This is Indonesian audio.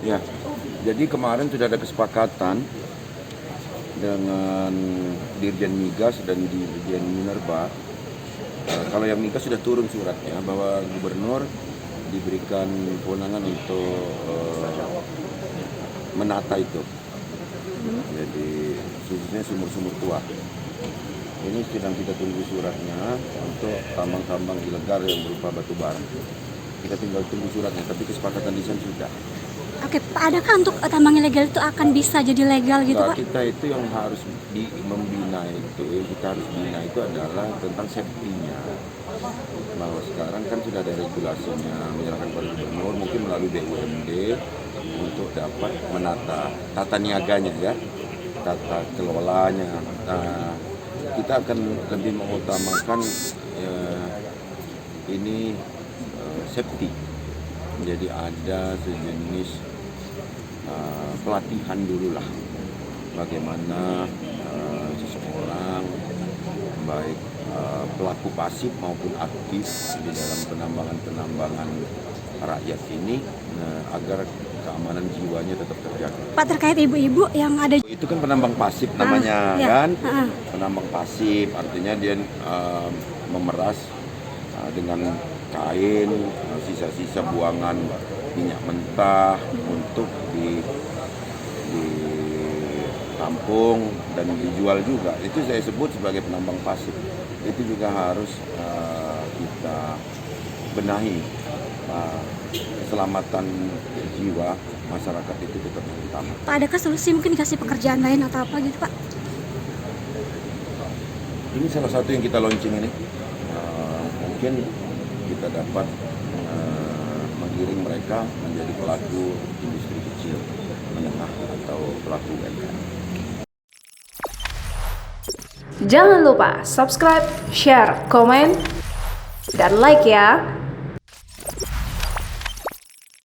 Ya, jadi kemarin sudah ada kesepakatan dengan Dirjen Migas dan Dirjen Minerba. Kalau yang Migas sudah turun suratnya bahwa gubernur diberikan kewenangan untuk menata itu. Jadi khususnya sumur-sumur tua. Ini sedang kita tunggu suratnya untuk tambang-tambang ilegal yang berupa batu bara. Kita tinggal tunggu suratnya, tapi kesepakatan desain sudah. Oke, Pak, adakah untuk tambang ilegal itu akan bisa jadi legal gitu, Nah, Pak? kita itu yang harus membina itu, kita harus bina itu adalah tentang safety-nya. Bahwa sekarang kan sudah ada regulasinya, menyerahkan kepada gubernur, mungkin melalui BUMD untuk dapat menata tata niaganya ya, tata kelolanya. Nah, kita akan lebih mengutamakan ini safety. Jadi ada sejenis pelatihan dulu lah, bagaimana seseorang baik pelaku pasif maupun aktif di dalam penambangan rakyat ini agar keamanan jiwanya tetap terjaga. Pak, terkait ibu-ibu yang ada Itu kan penambang pasif namanya ya. kan, penambang pasif artinya dia memeras dengan kain sisa-sisa buangan minyak mentah untuk ditampung dan dijual juga. Itu saya sebut sebagai penambang pasif. Itu juga harus kita benahi. Keselamatan jiwa masyarakat itu tetap utama. Pak, adakah solusi mungkin dikasih pekerjaan lain atau apa gitu, Pak? Ini salah satu yang kita launching ini. Mungkin kita dapat menggiring mereka menjadi pelaku industri kecil, menengah atau pelaku UMKM. Jangan lupa subscribe, share, komen, dan like ya.